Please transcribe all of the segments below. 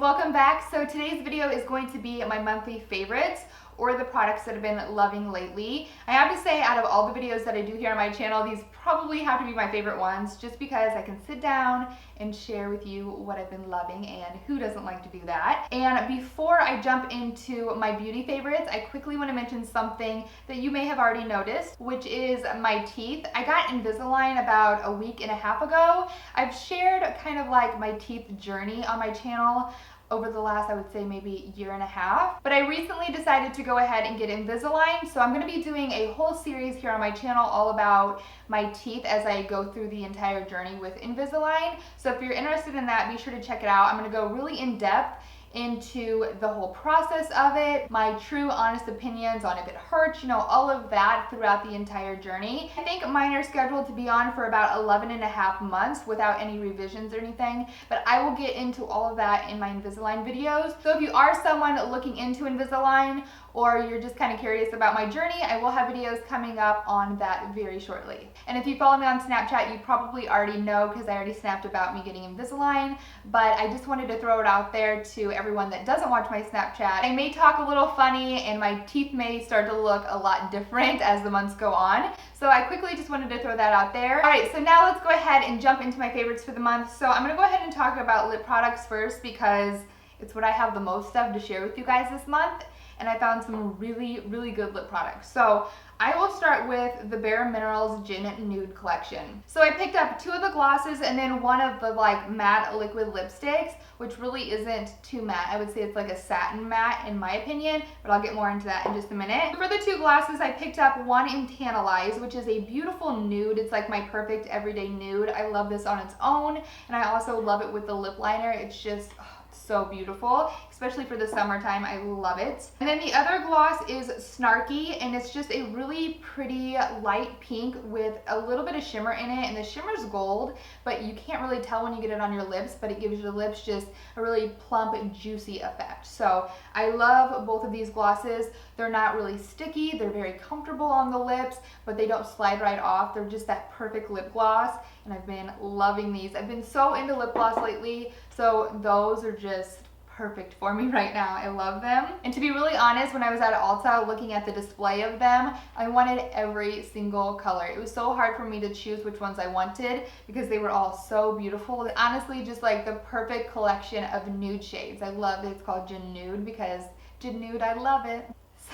welcome back. So today's video is going to be my monthly favorites or the products that I've been loving lately. I have to say, out of all the videos that I do here on my channel, these probably have to be my favorite ones just because I can sit down and share with you what I've been loving, and who doesn't like to do that? And before I jump into my beauty favorites, I quickly want to mention something that you may have already noticed, which is my teeth. I got Invisalign about a week and a half ago. I've shared kind of like my teeth journey on my channel over the last, I would say, maybe year and a half. But I recently decided to go ahead and get Invisalign, so I'm gonna be doing a whole series here on my channel all about my teeth as I go through the entire journey with Invisalign. So if you're interested in that, be sure to check it out. I'm gonna go really in depth into the whole process of it, my true honest opinions on if it hurts, all of that throughout the entire journey. I think mine are scheduled to be on for about 11 and a half months without any revisions or anything, but I will get into all of that in my Invisalign videos. So if you are someone looking into Invisalign, or you're just kind of curious about my journey, I will have videos coming up on that very shortly. And if you follow me on Snapchat, you probably already know because I already snapped about me getting Invisalign, but I just wanted to throw it out there to everyone that doesn't watch my Snapchat. I may talk a little funny and my teeth may start to look a lot different as the months go on. So I quickly just wanted to throw that out there. All right, so now let's go ahead and jump into my favorites for the month. So I'm gonna go ahead and talk about lip products first because it's what I have the most of to share with you guys this month. And I found some really, really good lip products. So I will start with the Bare Minerals Gin Nude collection. So I picked up 2 of the glosses and then one of the like matte liquid lipsticks, which really isn't too matte. I would say it's like a satin matte in my opinion, but I'll get more into that in just a minute. For the 2 glosses, I picked up one in Tantalize, which is a beautiful nude. It's like my perfect everyday nude. I love this on its own, and I also love it with the lip liner. It's just so beautiful, especially for the summertime. I love it. And then the other gloss is Snarky, and it's just a really pretty light pink with a little bit of shimmer in it, and the shimmer's gold, but you can't really tell when you get it on your lips, but it gives your lips just a really plump and juicy effect. So I love both of these glosses. They're not really sticky, they're very comfortable on the lips, but they don't slide right off. They're just that perfect lip gloss, and I've been loving these. I've been so into lip gloss lately, so those are just perfect for me right now. I love them. And to be really honest, when I was at Ulta looking at the display of them, I wanted every single color. It was so hard for me to choose which ones I wanted because they were all so beautiful. Honestly, just like the perfect collection of nude shades. I love that it's called Gin Nude because Gin Nude, I love it.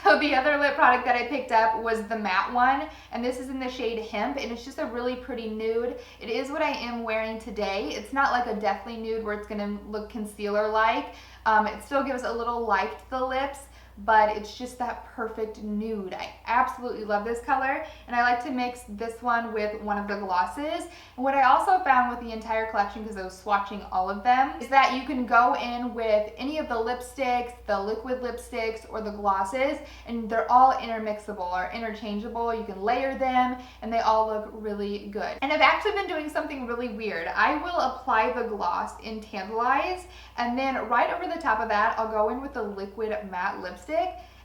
So the other lip product that I picked up was the matte one, and this is in the shade Hemp, and it's just a really pretty nude. It is what I am wearing today. It's not like a deathly nude where it's gonna look concealer-like. It still gives a little light to the lips, but it's just that perfect nude. I absolutely love this color, and I like to mix this one with one of the glosses. And what I also found with the entire collection, because I was swatching all of them, is that you can go in with any of the lipsticks, the liquid lipsticks, or the glosses, and they're all intermixable or interchangeable. You can layer them, and they all look really good. And I've actually been doing something really weird. I will apply the gloss in Tantalize, and then right over the top of that, I'll go in with the liquid matte lipstick.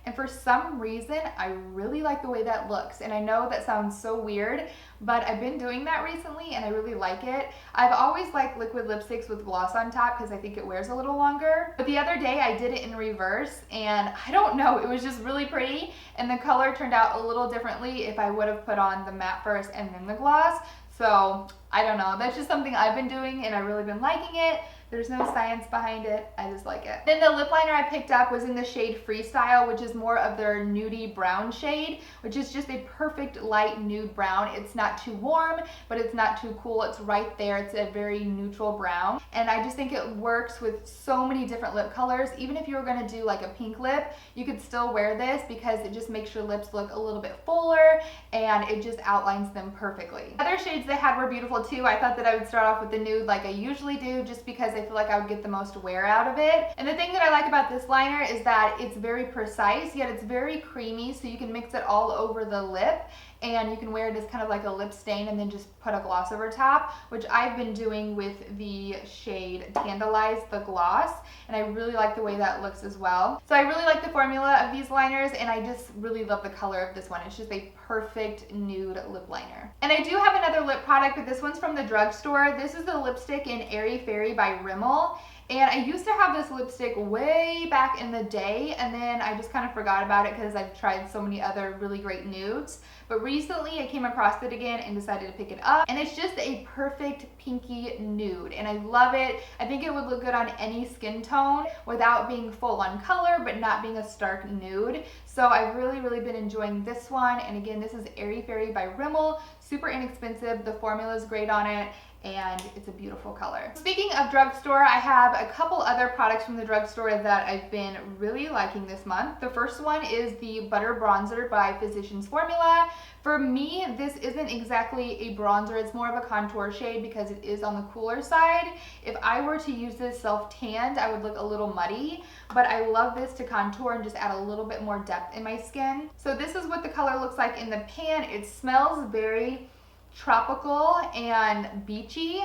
And for some reason, I really like the way that looks. And I know that sounds so weird, but I've been doing that recently and I really like it. I've always liked liquid lipsticks with gloss on top because I think it wears a little longer. But the other day I did it in reverse, and I don't know, it was just really pretty, and the color turned out a little differently if I would have put on the matte first and then the gloss. So I don't know, that's just something I've been doing and I've really been liking it. There's no science behind it, I just like it. Then the lip liner I picked up was in the shade Freestyle, which is more of their nudie brown shade, which is just a perfect light nude brown. It's not too warm, but it's not too cool. It's right there. It's a very neutral brown. And I just think it works with so many different lip colors. Even if you were gonna do like a pink lip, you could still wear this because it just makes your lips look a little bit fuller and it just outlines them perfectly. Other shades they had were beautiful too. I thought that I would start off with the nude like I usually do just because I feel like I would get the most wear out of it. And the thing that I like about this liner is that it's very precise, yet it's very creamy, so you can mix it all over the lip, and you can wear it as kind of like a lip stain and then just put a gloss over top, which I've been doing with the shade Tantalize, the gloss, and I really like the way that looks as well. So I really like the formula of these liners, and I just really love the color of this one. It's just a perfect nude lip liner. And I do have another lip product, but this one's from the drugstore. This is the lipstick in Airy Fairy by Rimmel. And I used to have this lipstick way back in the day, and then I just kind of forgot about it because I've tried so many other really great nudes. But recently I came across it again and decided to pick it up. And it's just a perfect pinky nude, and I love it. I think it would look good on any skin tone without being full on color, but not being a stark nude. So I've really been enjoying this one. And again, this is Airy Fairy by Rimmel. Super inexpensive. The formula is great on it, and it's a beautiful color. Speaking of drugstore, I have a couple other products from the drugstore that I've been really liking this month. The first one is the Butter Bronzer by Physicians Formula. For me, this isn't exactly a bronzer, it's more of a contour shade because it is on the cooler side. If I were to use this self-tanned, I would look a little muddy, but I love this to contour and just add a little bit more depth in my skin. So this is what the color looks like in the pan. It smells very tropical and beachy.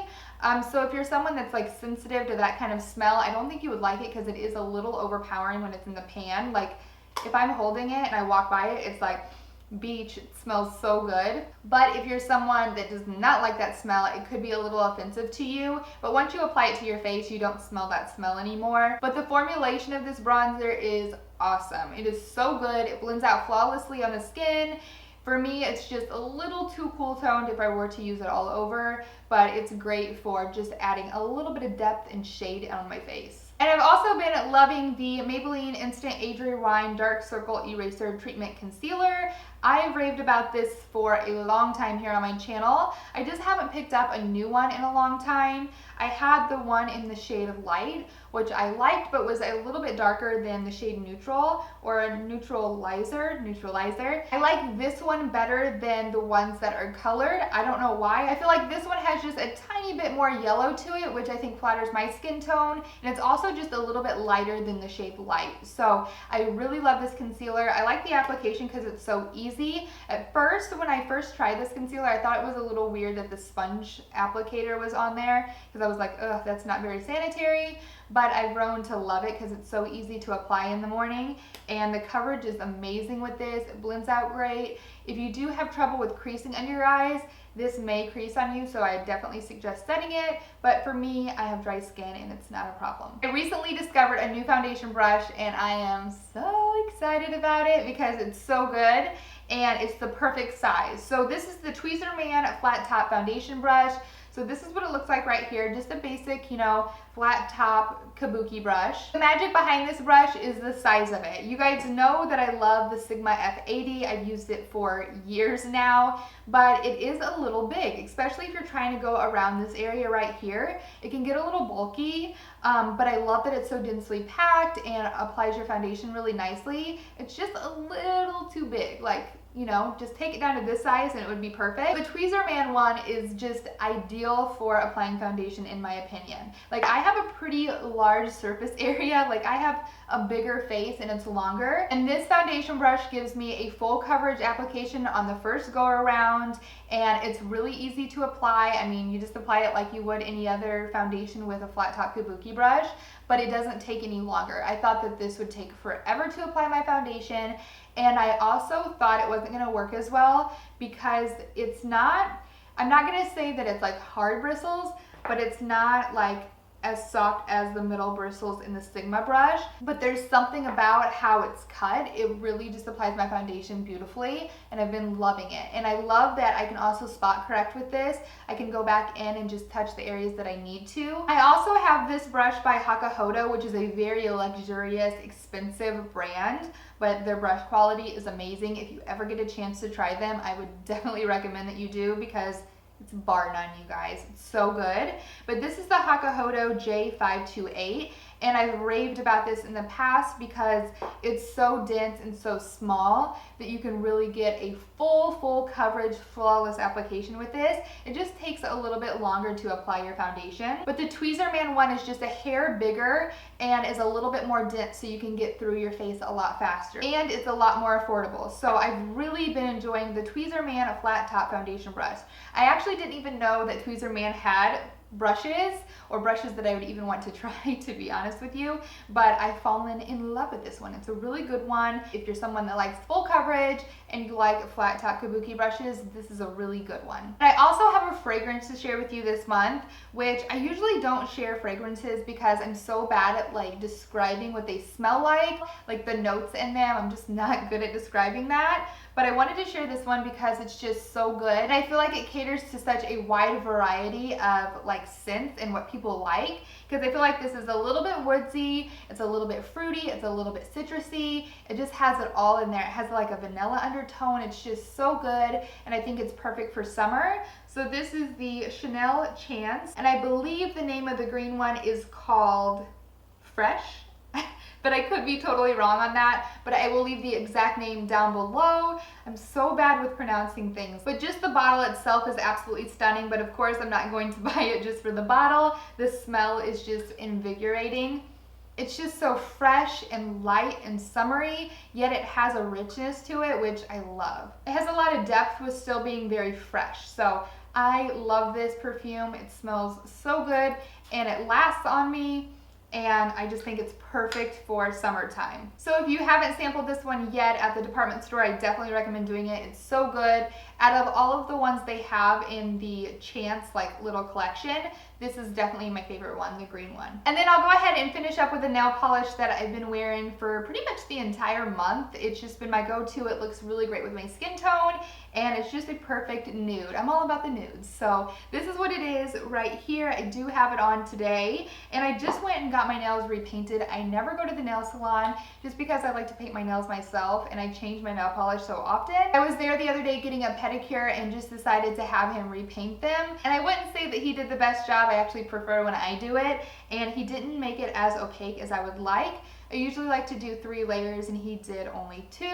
So if you're someone that's like sensitive to that kind of smell, I don't think you would like it because it is a little overpowering when it's in the pan. Like if I'm holding it and I walk by it, it's like beach. It smells so good. But if you're someone that does not like that smell, it could be a little offensive to you. But once you apply it to your face, you don't smell that smell anymore. But the formulation of this bronzer is awesome. It is so good. It blends out flawlessly on the skin. For me, it's just a little too cool toned if I were to use it all over, but it's great for just adding a little bit of depth and shade on my face. And I've also been loving the Maybelline Instant Age Rewind Dark Circle Eraser Treatment Concealer. I've raved about this for a long time here on my channel. I just haven't picked up a new one in a long time. I had the one in the shade Light, which I liked, but was a little bit darker than the shade Neutral or Neutralizer. I like this one better than the ones that are colored. I don't know why. I feel like this one has just a tiny bit more yellow to it, which I think flatters my skin tone. And it's also just a little bit lighter than the shade Light. So I really love this concealer. I like the application because it's so easy. At first, when I first tried this concealer, I thought it was a little weird that the sponge applicator was on there because I was like, ugh, that's not very sanitary. But I've grown to love it because it's so easy to apply in the morning, and the coverage is amazing with this. It blends out great. If you do have trouble with creasing under your eyes, this may crease on you, so I definitely suggest setting it. But for me, I have dry skin and it's not a problem. I recently discovered a new foundation brush and I am so excited about it because it's so good and it's the perfect size. So this is the Tweezerman Flat Top Foundation Brush. So this is what it looks like right here, just a basic, flat top kabuki brush. The magic behind this brush is the size of it. You guys know that I love the Sigma F80. I've used it for years now, but it is a little big, especially if you're trying to go around this area right here. It can get a little bulky, but I love that it's so densely packed and applies your foundation really nicely. It's just a little too big, just take it down to this size and it would be perfect. The Tweezerman one is just ideal for applying foundation in my opinion. I have a pretty large surface area, I have a bigger face and it's longer. And this foundation brush gives me a full coverage application on the first go around, and it's really easy to apply. I mean, you just apply it like you would any other foundation with a flat top kabuki brush, but it doesn't take any longer. I thought that this would take forever to apply my foundation, and I also thought it wasn't gonna work as well because it's not, I'm not gonna say that it's like hard bristles, but it's not like as soft as the middle bristles in the Sigma brush, but there's something about how it's cut. It really just applies my foundation beautifully, and I've been loving it. And I love that I can also spot correct with this. I can go back in and just touch the areas that I need to. I also have this brush by Hakuhodo, which is a very luxurious, expensive brand, but their brush quality is amazing. If you ever get a chance to try them, I would definitely recommend that you do because it's bar none, you guys. It's so good. But this is the Hakuhodo J528, and I've raved about this in the past because it's so dense and so small that you can really get a full coverage, flawless application with this. It just takes a little bit longer to apply your foundation. But the Tweezerman one is just a hair bigger and is a little bit more dense, so you can get through your face a lot faster. And it's a lot more affordable. So I've really been enjoying the Tweezerman Flat Top Foundation Brush. I actually didn't even know that Tweezerman had brushes or brushes that I would even want to try, to be honest with you, but I've fallen in love with this one. It's a really good one. If you're someone that likes full coverage and you like flat top kabuki brushes, this is a really good one. And I also have a fragrance to share with you this month, which I usually don't share fragrances because I'm so bad at like describing what they smell like the notes in them. I'm just not good at describing that. But I wanted to share this one because it's just so good. And I feel like it caters to such a wide variety of like scents and what people like. Because I feel like this is a little bit woodsy, it's a little bit fruity, it's a little bit citrusy. It just has it all in there. It has like a vanilla undertone. It's just so good. And I think it's perfect for summer. So this is the Chanel Chance. And I believe the name of the green one is called Fresh. But I could be totally wrong on that, but I will leave the exact name down below. I'm so bad with pronouncing things. But just the bottle itself is absolutely stunning, but of course I'm not going to buy it just for the bottle. The smell is just invigorating. It's just so fresh and light and summery, yet it has a richness to it, which I love. It has a lot of depth with still being very fresh. So I love this perfume. It smells so good and it lasts on me. And I just think it's perfect for summertime. So if you haven't sampled this one yet at the department store, I definitely recommend doing it. It's so good. Out of all of the ones they have in the Chance like little collection, this is definitely my favorite one, the green one. And then I'll go ahead and finish up with a nail polish that I've been wearing for pretty much the entire month. It's just been my go-to. It looks really great with my skin tone and it's just a perfect nude. I'm all about the nudes. So this is what it is right here. I do have it on today and I just went and got my nails repainted. I never go to the nail salon just because I like to paint my nails myself and I change my nail polish so often. I was there the other day getting a pedicure and just decided to have him repaint them. And I wouldn't say that he did the best job. I actually prefer when I do it, and he didn't make it as opaque as I would like. I usually like to do 3 layers and he did only 2,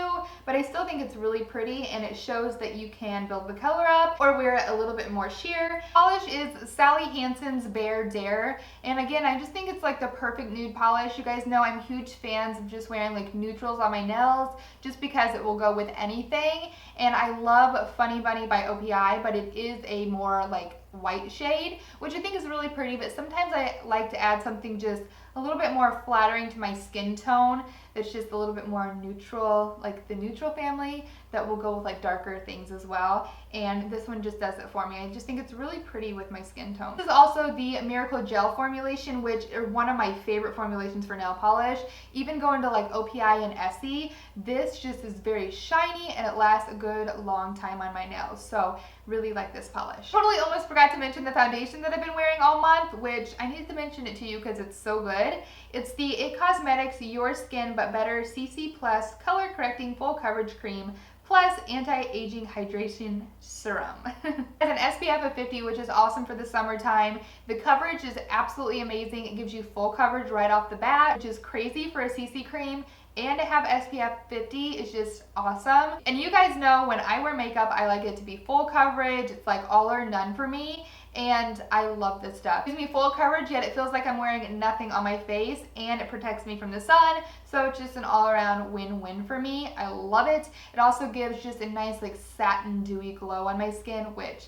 but I still think it's really pretty and it shows that you can build the color up or wear it a little bit more sheer. Polish is Sally Hansen's Bare Dare, and again, I just think it's like the perfect nude polish. You guys know I'm huge fans of just wearing like neutrals on my nails just because it will go with anything, and I love Funny Bunny by OPI, but it is a more like white shade, which I think is really pretty, but sometimes I like to add something just a little bit more flattering to my skin tone that's just a little bit more neutral, like the neutral family that will go with like darker things as well. And this one just does it for me. I just think it's really pretty with my skin tone. This is also the Miracle Gel formulation, which are one of my favorite formulations for nail polish. Even going to like OPI and Essie, this just is very shiny and it lasts a good long time on my nails. So really like this polish. Totally almost forgot to mention the foundation that I've been wearing all month, which I needed to mention it to you because it's so good. It's the IT Cosmetics Your Skin But Better CC Plus Color Correcting Full Coverage Cream plus Anti-Aging Hydration Serum. It has an SPF of 50, which is awesome for the summertime. The coverage is absolutely amazing. It gives you full coverage right off the bat, which is crazy for a CC cream. And to have SPF 50 is just awesome. And you guys know when I wear makeup, I like it to be full coverage. It's like all or none for me. And I love this stuff. It gives me full coverage, yet it feels like I'm wearing nothing on my face, and it protects me from the sun. So it's just an all-around win-win for me. I love it. It also gives just a nice like satin dewy glow on my skin, which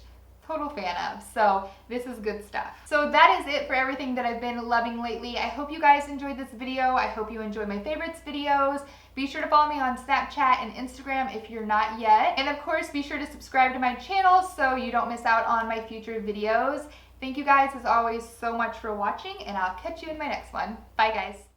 total fan of. So this is good stuff. So that is it for everything that I've been loving lately. I hope you guys enjoyed this video. I hope you enjoy my favorites videos. Be sure to follow me on Snapchat and Instagram if you're not yet. And of course, be sure to subscribe to my channel so you don't miss out on my future videos. Thank you guys as always so much for watching, and I'll catch you in my next one. Bye guys.